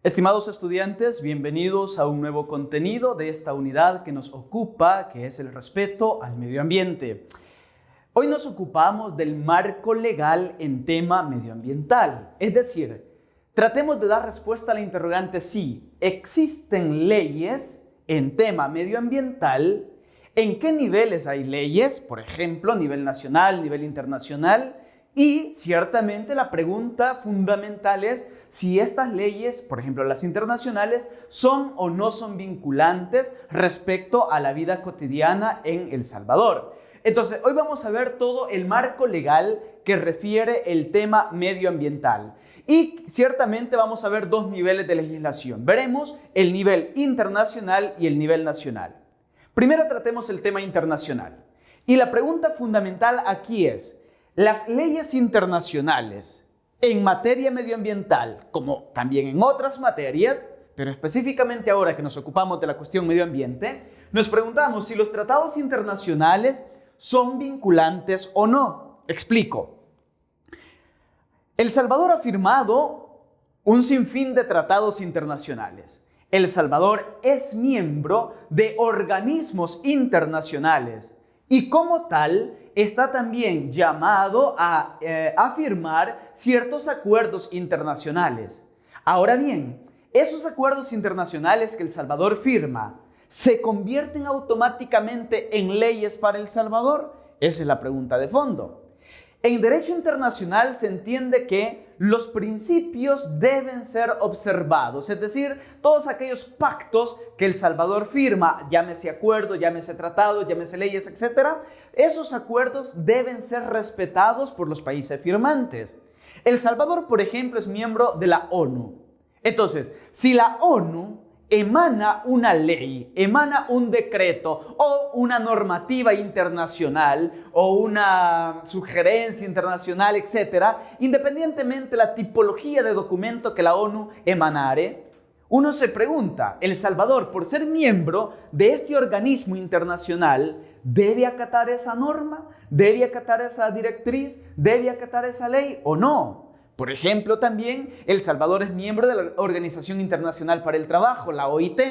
Estimados estudiantes, bienvenidos a un nuevo contenido de esta unidad que nos ocupa, que es el respeto al medio ambiente. Hoy nos ocupamos del marco legal en tema medioambiental, es decir, tratemos de dar respuesta a la interrogante si existen leyes en tema medioambiental, en qué niveles hay leyes, por ejemplo, a nivel nacional, nivel internacional, y ciertamente la pregunta fundamental es si estas leyes, por ejemplo las internacionales, son o no son vinculantes respecto a la vida cotidiana en El Salvador. Entonces, hoy vamos a ver todo el marco legal que refiere el tema medioambiental. Y ciertamente vamos a ver dos niveles de legislación. Veremos el nivel internacional y el nivel nacional. Primero tratemos el tema internacional. Y la pregunta fundamental aquí es, ¿las leyes internacionales en materia medioambiental, como también en otras materias, pero específicamente ahora que nos ocupamos de la cuestión medio ambiente, nos preguntamos si los tratados internacionales son vinculantes o no? Explico. El Salvador ha firmado un sinfín de tratados internacionales. El Salvador es miembro de organismos internacionales y como tal está también llamado a firmar ciertos acuerdos internacionales. Ahora bien, esos acuerdos internacionales que El Salvador firma, ¿se convierten automáticamente en leyes para El Salvador? Esa es la pregunta de fondo. En derecho internacional se entiende que los principios deben ser observados, es decir, todos aquellos pactos que El Salvador firma, llámese acuerdo, llámese tratado, llámese leyes, etc., esos acuerdos deben ser respetados por los países firmantes. El Salvador, por ejemplo, es miembro de la ONU. Entonces, si la ONU emana una ley, emana un decreto o una normativa internacional o una sugerencia internacional, etcétera, independientemente de la tipología de documento que la ONU emanare, uno se pregunta, ¿El Salvador, por ser miembro de este organismo internacional, debe acatar esa norma? ¿Debe acatar esa directriz? ¿Debe acatar esa ley o no? Por ejemplo, también El Salvador es miembro de la Organización Internacional para el Trabajo, la OIT.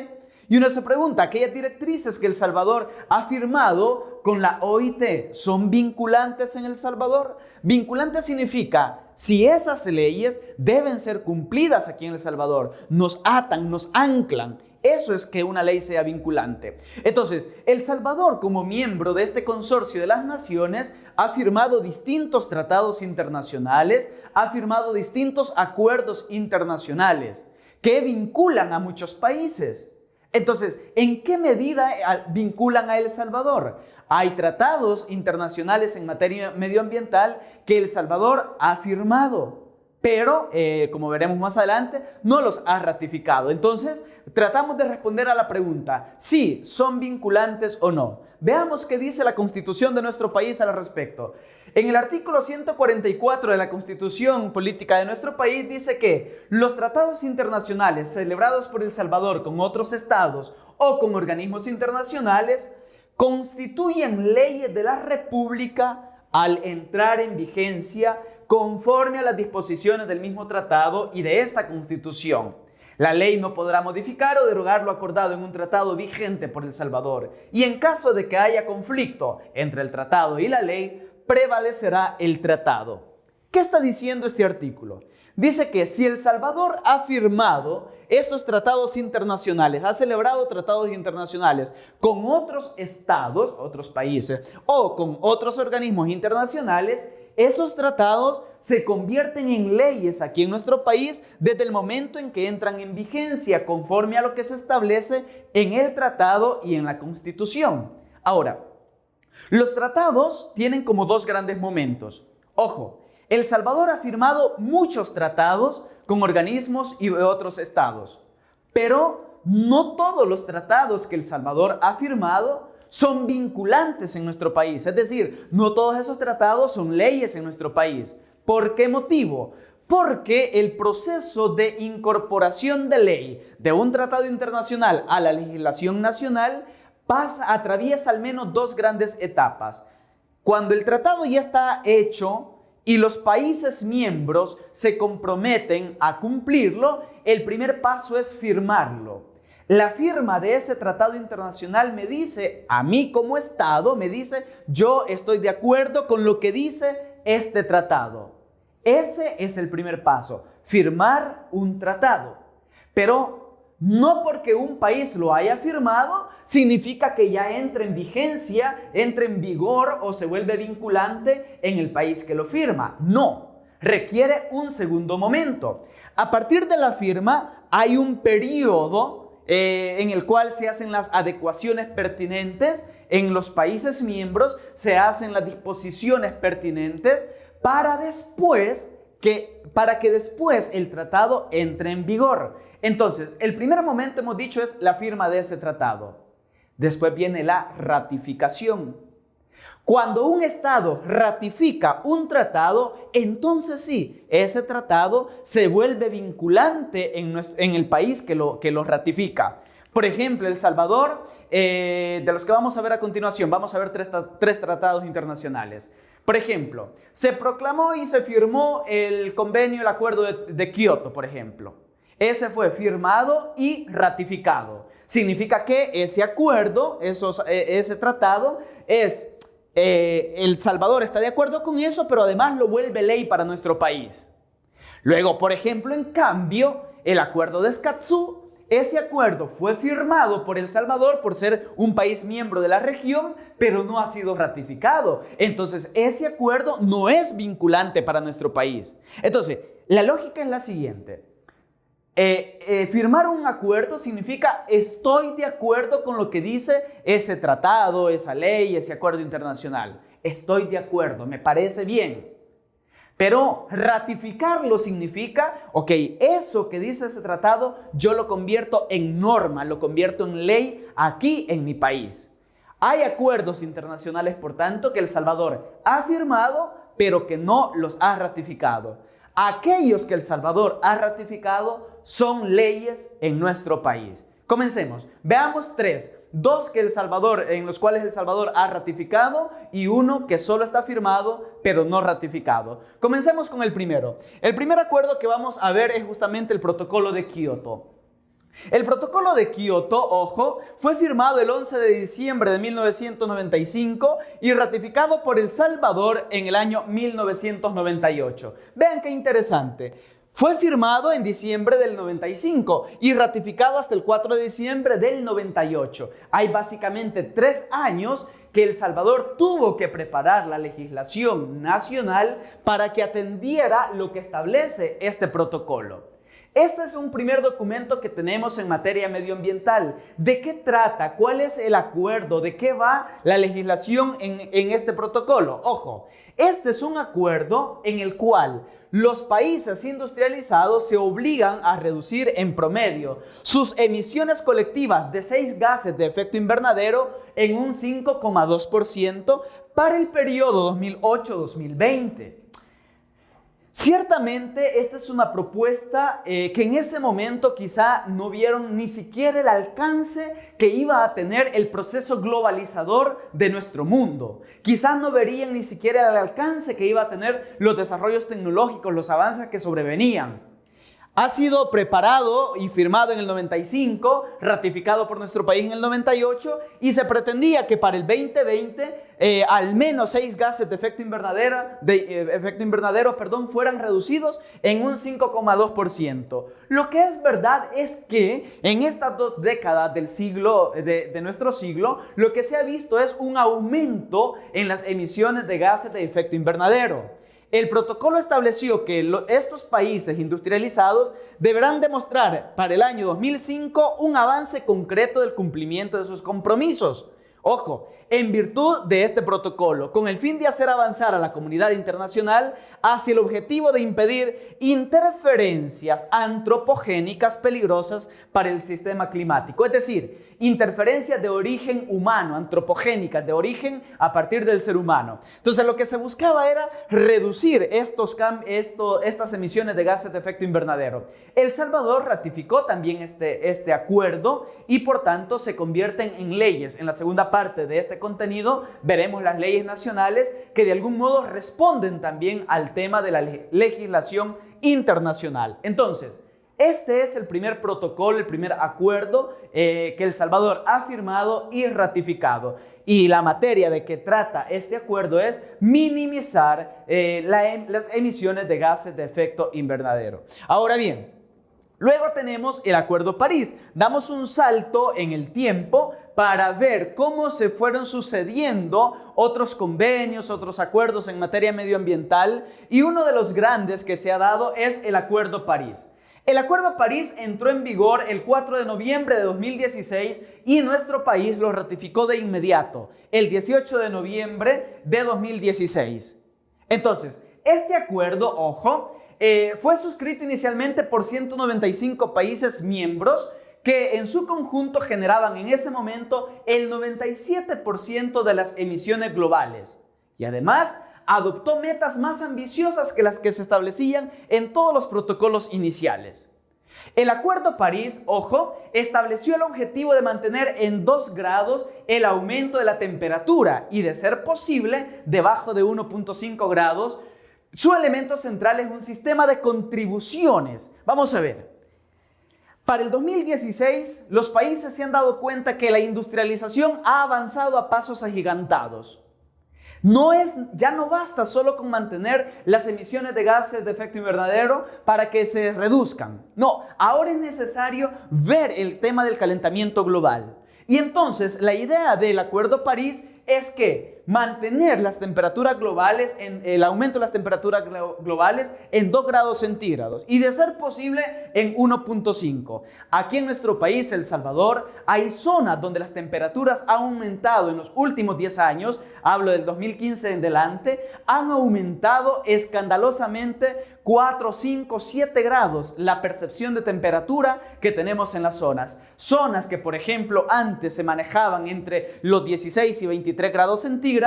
Y uno se pregunta, ¿aquellas directrices que El Salvador ha firmado con la OIT son vinculantes en El Salvador? Vinculante significa, si esas leyes deben ser cumplidas aquí en El Salvador, nos atan, nos anclan. Eso es que una ley sea vinculante. Entonces, El Salvador, como miembro de este consorcio de las naciones, ha firmado distintos tratados internacionales, ha firmado distintos acuerdos internacionales que vinculan a muchos países. Entonces, ¿en qué medida vinculan a El Salvador? Hay tratados internacionales en materia medioambiental que El Salvador ha firmado, pero, como veremos más adelante, no los ha ratificado. Entonces, tratamos de responder a la pregunta, si son vinculantes o no. Veamos qué dice la Constitución de nuestro país al respecto. En el artículo 144 de la Constitución Política de nuestro país dice que los tratados internacionales celebrados por El Salvador con otros estados o con organismos internacionales constituyen leyes de la República al entrar en vigencia conforme a las disposiciones del mismo tratado y de esta Constitución. La ley no podrá modificar o derogar lo acordado en un tratado vigente por El Salvador. Y en caso de que haya conflicto entre el tratado y la ley, prevalecerá el tratado. ¿Qué está diciendo este artículo? Dice que si El Salvador ha firmado estos tratados internacionales, ha celebrado tratados internacionales con otros estados, otros países, o con otros organismos internacionales, esos tratados se convierten en leyes aquí en nuestro país desde el momento en que entran en vigencia conforme a lo que se establece en el tratado y en la Constitución. Ahora, los tratados tienen como dos grandes momentos. Ojo, El Salvador ha firmado muchos tratados con organismos y otros estados, pero no todos los tratados que El Salvador ha firmado son vinculantes en nuestro país. Es decir, no todos esos tratados son leyes en nuestro país. ¿Por qué motivo? Porque el proceso de incorporación de ley de un tratado internacional a la legislación nacional atraviesa al menos dos grandes etapas. Cuando el tratado ya está hecho y los países miembros se comprometen a cumplirlo, el primer paso es firmarlo. La firma de ese tratado internacional me dice, a mí como Estado, me dice, yo estoy de acuerdo con lo que dice este tratado. Ese es el primer paso, firmar un tratado. Pero no porque un país lo haya firmado, significa que ya entra en vigencia, entra en vigor o se vuelve vinculante en el país que lo firma. No, requiere un segundo momento. A partir de la firma hay un periodo en el cual se hacen las adecuaciones pertinentes en los países miembros, se hacen las disposiciones pertinentes para que después el tratado entre en vigor. Entonces, el primer momento hemos dicho es la firma de ese tratado. Después viene la ratificación. Cuando un Estado ratifica un tratado, entonces sí, ese tratado se vuelve vinculante en el país que lo ratifica. Por ejemplo, El Salvador, de los que vamos a ver a continuación, vamos a ver tres tratados internacionales. Por ejemplo, se proclamó y se firmó el convenio, el acuerdo de Kioto, por ejemplo. Ese fue firmado y ratificado. Significa que ese acuerdo, ese tratado es... El Salvador está de acuerdo con eso, pero además lo vuelve ley para nuestro país. Luego, por ejemplo, en cambio, el acuerdo de Escazú, ese acuerdo fue firmado por El Salvador por ser un país miembro de la región, pero no ha sido ratificado. Entonces, ese acuerdo no es vinculante para nuestro país. Entonces, la lógica es la siguiente. Firmar un acuerdo significa estoy de acuerdo con lo que dice ese tratado, esa ley, ese acuerdo internacional. Estoy de acuerdo, me parece bien. Pero ratificarlo significa, ok, eso que dice ese tratado yo lo convierto en norma, lo convierto en ley aquí en mi país. Hay acuerdos internacionales, por tanto, que El Salvador ha firmado, pero que no los ha ratificado. Aquellos que El Salvador ha ratificado son leyes en nuestro país. Comencemos. Veamos dos en los cuales El Salvador ha ratificado y uno que solo está firmado pero no ratificado. Comencemos con el primero. El primer acuerdo que vamos a ver es justamente el Protocolo de Kioto. El Protocolo de Kioto, ojo, fue firmado el 11 de diciembre de 1995 y ratificado por El Salvador en el año 1998. Vean qué interesante. Fue firmado en diciembre del 95 y ratificado hasta el 4 de diciembre del 98. Hay básicamente 3 años que El Salvador tuvo que preparar la legislación nacional para que atendiera lo que establece este protocolo. Este es un primer documento que tenemos en materia medioambiental. ¿De qué trata? ¿Cuál es el acuerdo? ¿De qué va la legislación en este protocolo? Ojo, este es un acuerdo en el cual los países industrializados se obligan a reducir en promedio sus emisiones colectivas de 6 gases de efecto invernadero en un 5,2% para el periodo 2008-2020. Ciertamente esta es una propuesta que en ese momento quizá no vieron ni siquiera el alcance que iba a tener el proceso globalizador de nuestro mundo. Quizá no verían ni siquiera el alcance que iba a tener los desarrollos tecnológicos, los avances que sobrevenían. Ha sido preparado y firmado en el 95, ratificado por nuestro país en el 98 y se pretendía que para el 2020 al menos 6 gases de efecto invernadero, fueran reducidos en un 5,2%. Lo que es verdad es que en estas 2 décadas del siglo, de nuestro siglo, lo que se ha visto es un aumento en las emisiones de gases de efecto invernadero. El protocolo estableció que estos países industrializados deberán demostrar para el año 2005 un avance concreto del cumplimiento de sus compromisos. Ojo, en virtud de este protocolo, con el fin de hacer avanzar a la comunidad internacional hacia el objetivo de impedir interferencias antropogénicas peligrosas para el sistema climático, es decir, interferencias de origen humano, antropogénicas, de origen a partir del ser humano. Entonces, lo que se buscaba era reducir estas emisiones de gases de efecto invernadero. El Salvador ratificó también este acuerdo y, por tanto, se convierten en leyes en la segunda parte de este este contenido veremos las leyes nacionales que de algún modo responden también al tema de la legislación internacional. Entonces, este es el primer protocolo, el primer acuerdo que El Salvador ha firmado y ratificado. Y la materia de que trata este acuerdo es minimizar las emisiones de gases de efecto invernadero. Ahora bien, luego tenemos el Acuerdo París. Damos un salto en el tiempo para ver cómo se fueron sucediendo otros convenios, otros acuerdos en materia medioambiental. Y uno de los grandes que se ha dado es el Acuerdo París. El Acuerdo París entró en vigor el 4 de noviembre de 2016 y nuestro país lo ratificó de inmediato, el 18 de noviembre de 2016. Entonces, este acuerdo, ojo, fue suscrito inicialmente por 195 países miembros que en su conjunto generaban en ese momento el 97% de las emisiones globales. Y además, adoptó metas más ambiciosas que las que se establecían en todos los protocolos iniciales. El Acuerdo París, ojo, estableció el objetivo de mantener en 2 grados el aumento de la temperatura y, de ser posible, debajo de 1.5 grados. Su elemento central es un sistema de contribuciones. Vamos a ver. Para el 2016, los países se han dado cuenta que la industrialización ha avanzado a pasos agigantados. Ya no basta solo con mantener las emisiones de gases de efecto invernadero para que se reduzcan. No, ahora es necesario ver el tema del calentamiento global. Y entonces la idea del Acuerdo París es que mantener las temperaturas globales, el aumento de las temperaturas globales en 2 grados centígrados y, de ser posible, en 1.5. Aquí en nuestro país, El Salvador, hay zonas donde las temperaturas han aumentado en los últimos 10 años, hablo del 2015 en adelante, han aumentado escandalosamente 4, 5, 7 grados la percepción de temperatura que tenemos en las zonas. Zonas que, por ejemplo, antes se manejaban entre los 16 y 23 grados centígrados,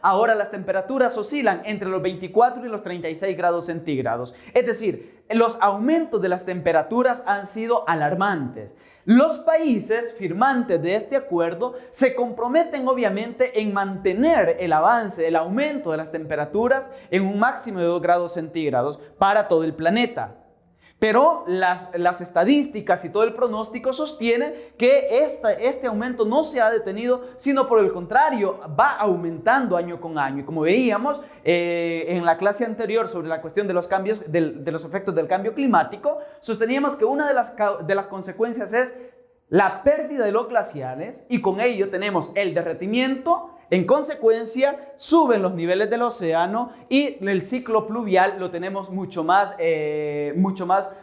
ahora las temperaturas oscilan entre los 24 y los 36 grados centígrados. Es decir, los aumentos de las temperaturas han sido alarmantes. Los países firmantes de este acuerdo se comprometen obviamente en mantener el avance, el aumento de las temperaturas en un máximo de 2 grados centígrados para todo el planeta. Pero las estadísticas y todo el pronóstico sostienen que este aumento no se ha detenido, sino por el contrario, va aumentando año con año. Y como veíamos en la clase anterior sobre la cuestión de los cambios, de los efectos del cambio climático, sosteníamos que una de las consecuencias es la pérdida de los glaciares y con ello tenemos el derretimiento. En consecuencia, suben los niveles del océano y el ciclo pluvial lo tenemos mucho más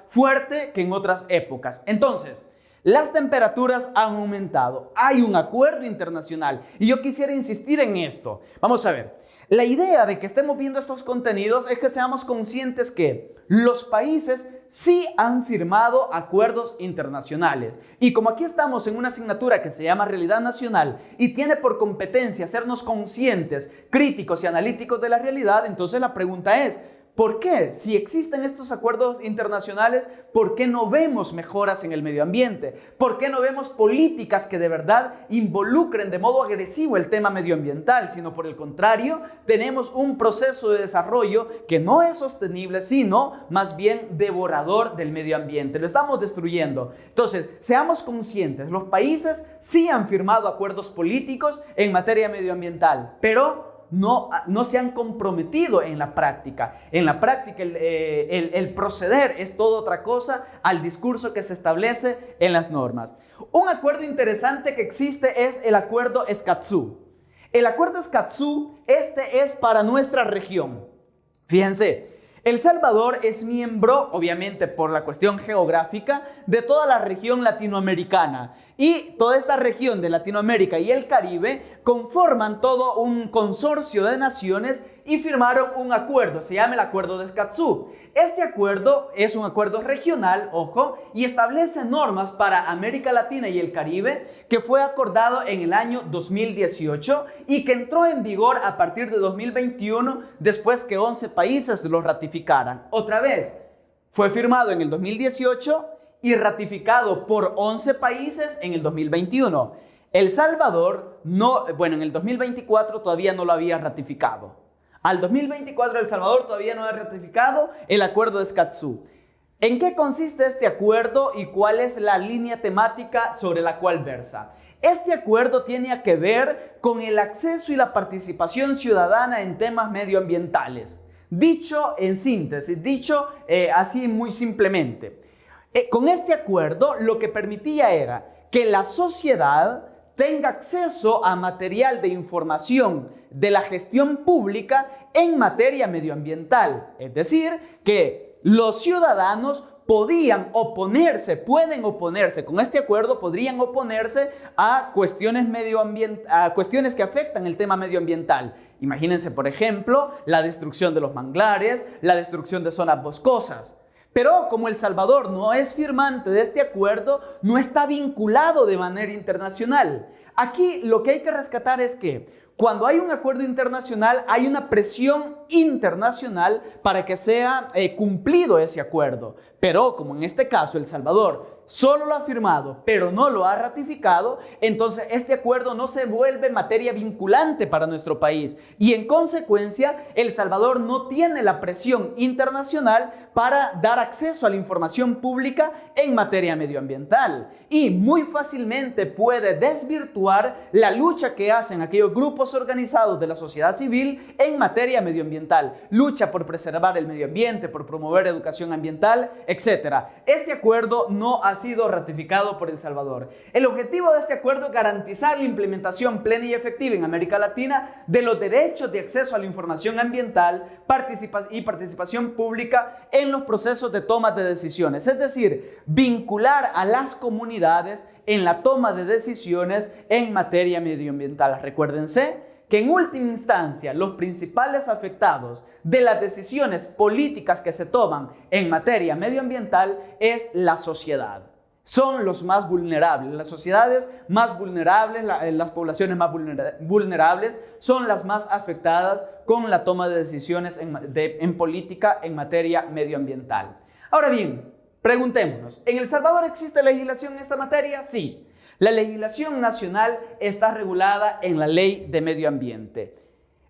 fuerte que en otras épocas. Entonces, las temperaturas han aumentado. Hay un acuerdo internacional y yo quisiera insistir en esto. Vamos a ver. La idea de que estemos viendo estos contenidos es que seamos conscientes que los países sí han firmado acuerdos internacionales. Y como aquí estamos en una asignatura que se llama Realidad Nacional y tiene por competencia hacernos conscientes, críticos y analíticos de la realidad, entonces la pregunta es, ¿por qué? Si existen estos acuerdos internacionales, ¿por qué no vemos mejoras en el medio ambiente? ¿Por qué no vemos políticas que de verdad involucren de modo agresivo el tema medioambiental? Sino por el contrario, tenemos un proceso de desarrollo que no es sostenible, sino más bien devorador del medio ambiente. Lo estamos destruyendo. Entonces, seamos conscientes, los países sí han firmado acuerdos políticos en materia medioambiental, pero no se han comprometido en la práctica. En la práctica el proceder es toda otra cosa al discurso que se establece en las normas. Un acuerdo interesante que existe es el Acuerdo Escazú. El Acuerdo Escazú, este es para nuestra región. Fíjense, El Salvador es miembro, obviamente por la cuestión geográfica, de toda la región latinoamericana. Y toda esta región de Latinoamérica y el Caribe conforman todo un consorcio de naciones y firmaron un acuerdo, se llama el Acuerdo de Escazú. Este acuerdo es un acuerdo regional, ojo, y establece normas para América Latina y el Caribe que fue acordado en el año 2018 y que entró en vigor a partir de 2021 después que 11 países lo ratificaran. Otra vez, fue firmado en el 2018 y ratificado por 11 países en el 2021. El Salvador en el 2024 todavía no lo había ratificado. Al 2024 El Salvador todavía no ha ratificado el acuerdo de Escazú. ¿En qué consiste este acuerdo y cuál es la línea temática sobre la cual versa? Este acuerdo tiene que ver con el acceso y la participación ciudadana en temas medioambientales. Dicho en síntesis, así muy simplemente. Con este acuerdo lo que permitía era que la sociedad tenga acceso a material de información de la gestión pública en materia medioambiental. Es decir, que los ciudadanos pueden oponerse, con este acuerdo podrían oponerse a cuestiones que afectan el tema medioambiental. Imagínense, por ejemplo, la destrucción de los manglares, la destrucción de zonas boscosas. Pero como El Salvador no es firmante de este acuerdo, no está vinculado de manera internacional. Aquí lo que hay que rescatar es que cuando hay un acuerdo internacional, hay una presión internacional para que sea cumplido ese acuerdo. Pero como en este caso El Salvador solo lo ha firmado, pero no lo ha ratificado, entonces este acuerdo no se vuelve materia vinculante para nuestro país. Y en consecuencia, El Salvador no tiene la presión internacional para dar acceso a la información pública en materia medioambiental. Y muy fácilmente puede desvirtuar la lucha que hacen aquellos grupos organizados de la sociedad civil en materia medioambiental. Lucha por preservar el medio ambiente, por promover educación ambiental, etc. Este acuerdo no ha sido ratificado por El Salvador. El objetivo de este acuerdo es garantizar la implementación plena y efectiva en América Latina de los derechos de acceso a la información ambiental y participación pública en los procesos de toma de decisiones. Es decir, vincular a las comunidades en la toma de decisiones en materia medioambiental. Recuérdense que en última instancia los principales afectados de las decisiones políticas que se toman en materia medioambiental es la sociedad. Son los más vulnerables, las sociedades más vulnerables, las poblaciones más vulnerables son las más afectadas con la toma de decisiones en política en materia medioambiental. Ahora bien, preguntémonos, ¿en El Salvador existe legislación en esta materia? Sí. La legislación nacional está regulada en la Ley de Medio Ambiente.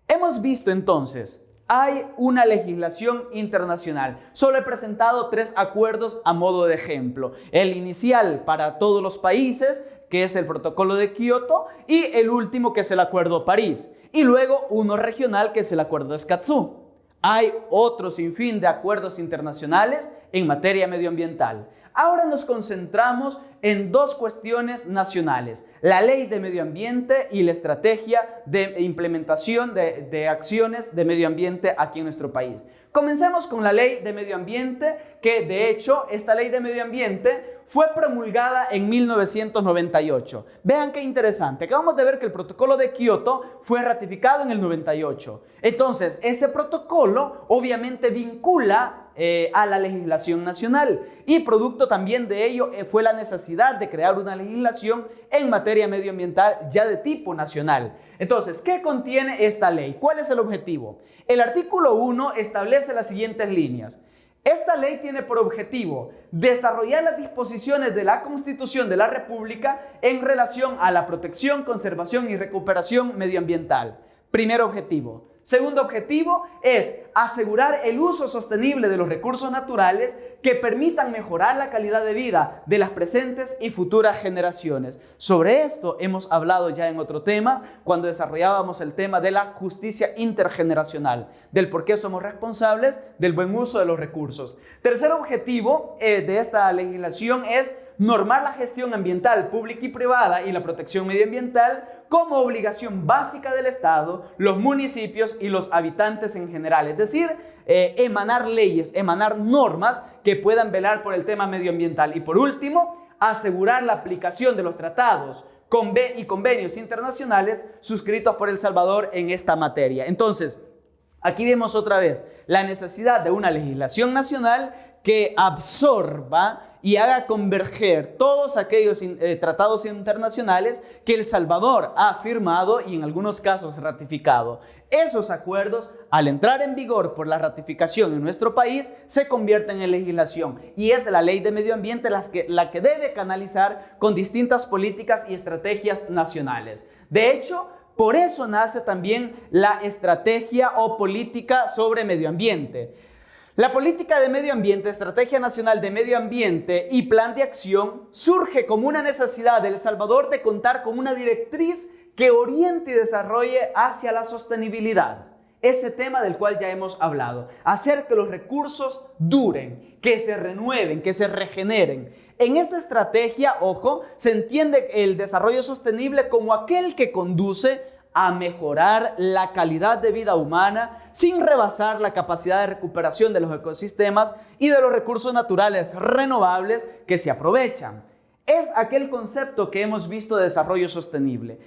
Hemos visto entonces, hay una legislación internacional. Solo he presentado 3 acuerdos a modo de ejemplo. El inicial para todos los países, que es el Protocolo de Kioto, y el último, que es el Acuerdo de París. Y luego uno regional, que es el Acuerdo de Escazú. Hay otro sinfín de acuerdos internacionales en materia medioambiental. Ahora nos concentramos en 2 cuestiones nacionales: la Ley de Medio Ambiente y la estrategia de implementación de acciones de medio ambiente aquí en nuestro país. Comencemos con la Ley de Medio Ambiente, que de hecho esta Ley de Medio Ambiente fue promulgada en 1998. Vean qué interesante. Acabamos de ver que el Protocolo de Kioto fue ratificado en el 98. Entonces, ese protocolo obviamente vincula a la legislación nacional, y producto también de ello fue la necesidad de crear una legislación en materia medioambiental ya de tipo nacional. Entonces, ¿qué contiene esta ley? ¿Cuál es el objetivo? El artículo 1 establece las siguientes líneas. Esta ley tiene por objetivo desarrollar las disposiciones de la Constitución de la República en relación a la protección, conservación y recuperación medioambiental. Primer objetivo. Segundo objetivo es asegurar el uso sostenible de los recursos naturales que permitan mejorar la calidad de vida de las presentes y futuras generaciones. Sobre esto hemos hablado ya en otro tema, cuando desarrollábamos el tema de la justicia intergeneracional, del por qué somos responsables del buen uso de los recursos. Tercer objetivo de esta legislación es normar la gestión ambiental pública y privada y la protección medioambiental como obligación básica del Estado, los municipios y los habitantes en general. Es decir, emanar leyes, emanar normas que puedan velar por el tema medioambiental. Y por último, asegurar la aplicación de los tratados y convenios internacionales suscritos por El Salvador en esta materia. Entonces, aquí vemos otra vez la necesidad de una legislación nacional que absorba y haga converger todos aquellos tratados internacionales que El Salvador ha firmado y en algunos casos ratificado. Esos acuerdos, al entrar en vigor por la ratificación en nuestro país, se convierten en legislación y es la Ley de Medio Ambiente la que debe canalizar con distintas políticas y estrategias nacionales. De hecho, por eso nace también la estrategia o política sobre medio ambiente. La política de medio ambiente, Estrategia Nacional de Medio Ambiente y Plan de Acción surge como una necesidad de El Salvador de contar con una directriz que oriente y desarrolle hacia la sostenibilidad. Ese tema del cual ya hemos hablado. Hacer que los recursos duren, que se renueven, que se regeneren. En esta estrategia, ojo, se entiende el desarrollo sostenible como aquel que conduce a mejorar la calidad de vida humana sin rebasar la capacidad de recuperación de los ecosistemas y de los recursos naturales renovables que se aprovechan. Es aquel concepto que hemos visto de desarrollo sostenible.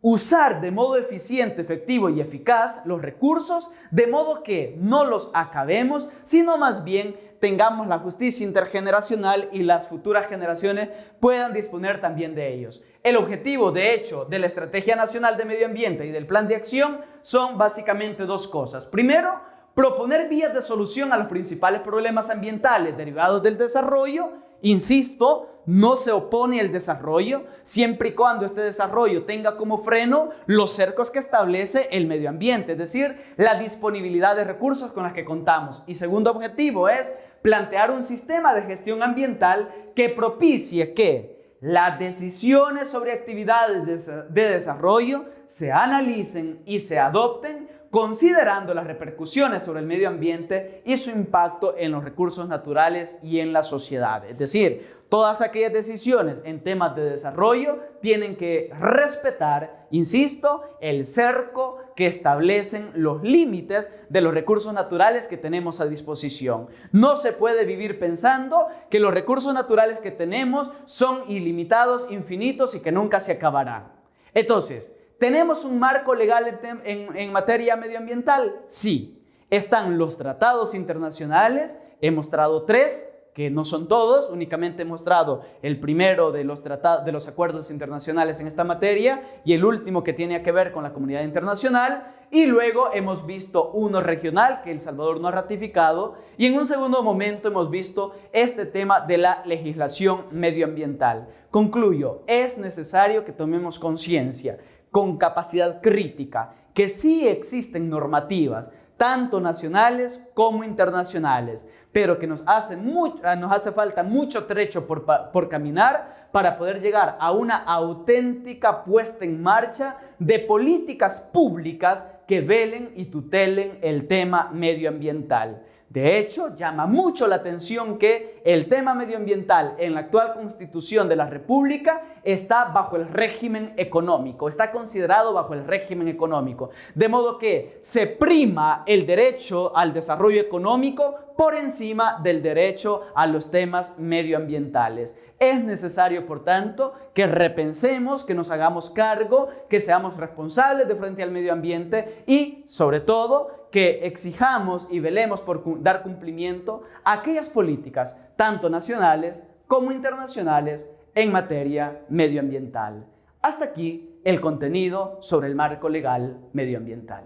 Usar de modo eficiente, efectivo y eficaz los recursos de modo que no los acabemos, sino más bien tengamos la justicia intergeneracional y las futuras generaciones puedan disponer también de ellos. El objetivo, de hecho, de la Estrategia Nacional de Medio Ambiente y del Plan de Acción son básicamente dos cosas. Primero, proponer vías de solución a los principales problemas ambientales derivados del desarrollo. Insisto, no se opone el desarrollo siempre y cuando este desarrollo tenga como freno los cercos que establece el medio ambiente, es decir, la disponibilidad de recursos con los que contamos. Y segundo objetivo es plantear un sistema de gestión ambiental que propicie que las decisiones sobre actividades de desarrollo se analicen y se adopten considerando las repercusiones sobre el medio ambiente y su impacto en los recursos naturales y en la sociedad. Es decir, todas aquellas decisiones en temas de desarrollo tienen que respetar, insisto, el cerco que establecen los límites de los recursos naturales que tenemos a disposición. No se puede vivir pensando que los recursos naturales que tenemos son ilimitados, infinitos y que nunca se acabarán. Entonces, ¿tenemos un marco legal en materia medioambiental? Sí. Están los tratados internacionales, he mostrado 3, que no son todos, únicamente he mostrado el primero de los acuerdos internacionales en esta materia y el último que tiene que ver con la comunidad internacional, y luego hemos visto uno regional que El Salvador no ha ratificado, y en un segundo momento hemos visto este tema de la legislación medioambiental. Concluyo, es necesario que tomemos conciencia con capacidad crítica, que sí existen normativas, tanto nacionales como internacionales, pero que nos hace falta mucho trecho por caminar para poder llegar a una auténtica puesta en marcha de políticas públicas que velen y tutelen el tema medioambiental. De hecho, llama mucho la atención que el tema medioambiental en la actual Constitución de la República está bajo el régimen económico, está considerado bajo el régimen económico, de modo que se prima el derecho al desarrollo económico por encima del derecho a los temas medioambientales. Es necesario, por tanto, que repensemos, que nos hagamos cargo, que seamos responsables de frente al medio ambiente y, sobre todo, que exijamos y velemos por dar cumplimiento a aquellas políticas, tanto nacionales como internacionales, en materia medioambiental. Hasta aquí el contenido sobre el marco legal medioambiental.